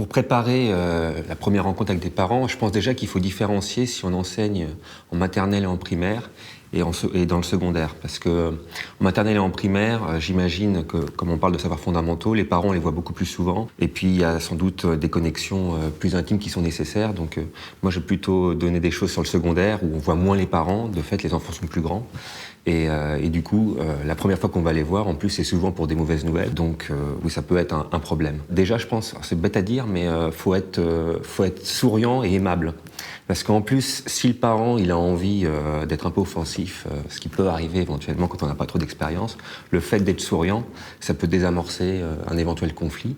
Pour préparer la première rencontre avec des parents, je pense déjà qu'il faut différencier si on enseigne en maternelle et en primaire et dans le secondaire. Parce que en maternelle et en primaire, j'imagine que, comme on parle de savoirs fondamentaux, les parents on les voit beaucoup plus souvent. Et puis il y a sans doute des connexions plus intimes qui sont nécessaires. Donc moi je vais plutôt donner des choses sur le secondaire où on voit moins les parents. De fait, les enfants sont plus grands. Et du coup, la première fois qu'on va les voir, en plus, c'est souvent pour des mauvaises nouvelles. Donc oui, ça peut être un problème. Déjà, je pense, c'est bête à dire, mais faut être souriant et aimable. Parce qu'en plus, si le parent il a envie d'être un peu offensif, ce qui peut arriver éventuellement quand on n'a pas trop d'expérience, le fait d'être souriant, ça peut désamorcer un éventuel conflit.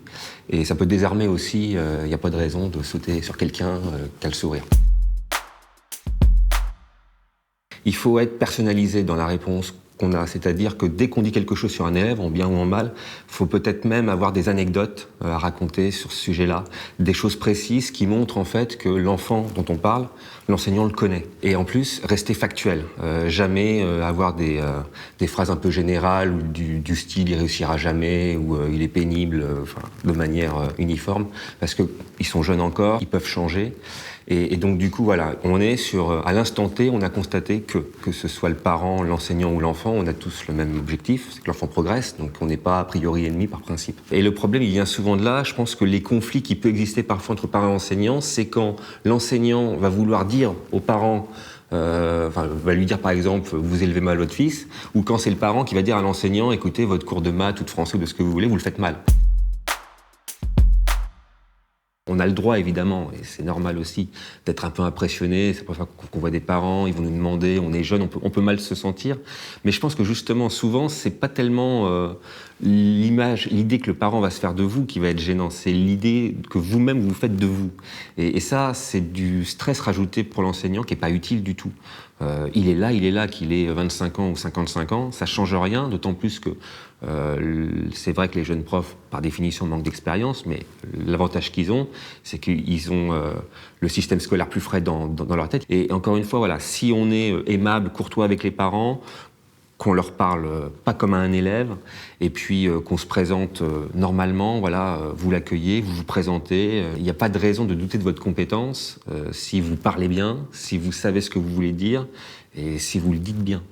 Et ça peut désarmer aussi, il n'y a pas de raison de sauter sur quelqu'un qui a le sourire. Il faut être personnalisé dans la réponse qu'on a, c'est-à-dire que dès qu'on dit quelque chose sur un élève, en bien ou en mal, il faut peut-être même avoir des anecdotes à raconter sur ce sujet-là, des choses précises qui montrent en fait que l'enfant dont on parle, l'enseignant le connaît. Et en plus, rester factuel, jamais avoir des phrases un peu générales ou du style « il réussira jamais » ou « il est pénible », de manière uniforme, parce qu'ils sont jeunes encore, ils peuvent changer. Et donc du coup, voilà, on est à l'instant T, on a constaté que ce soit le parent, l'enseignant ou l'enfant, on a tous le même objectif, c'est que l'enfant progresse, donc on n'est pas a priori ennemis par principe. Et le problème, il vient souvent de là, je pense que les conflits qui peuvent exister parfois entre parents et enseignants, c'est quand l'enseignant va vouloir dire aux parents, va lui dire par exemple, vous élevez mal votre fils, ou quand c'est le parent qui va dire à l'enseignant, écoutez, votre cours de maths ou de français ou de ce que vous voulez, vous le faites mal. On a le droit, évidemment, et c'est normal aussi, d'être un peu impressionné. C'est pour ça qu'on voit des parents, ils vont nous demander, on est jeune, on peut mal se sentir. Mais je pense que justement, souvent, c'est pas tellement l'idée que le parent va se faire de vous qui va être gênant, c'est l'idée que vous-même vous faites de vous. Et ça, c'est du stress rajouté pour l'enseignant qui est pas utile du tout. Il est là, qu'il ait 25 ans ou 55 ans, ça change rien, d'autant plus que c'est vrai que les jeunes profs, par définition, manquent d'expérience, mais l'avantage qu'ils ont, c'est qu'ils ont le système scolaire plus frais dans leur tête. Et encore une fois, voilà, si on est aimable, courtois avec les parents, qu'on leur parle pas comme à un élève, et puis qu'on se présente normalement, voilà, vous l'accueillez, vous vous présentez, il n'y a pas de raison de douter de votre compétence si vous parlez bien, si vous savez ce que vous voulez dire, et si vous le dites bien.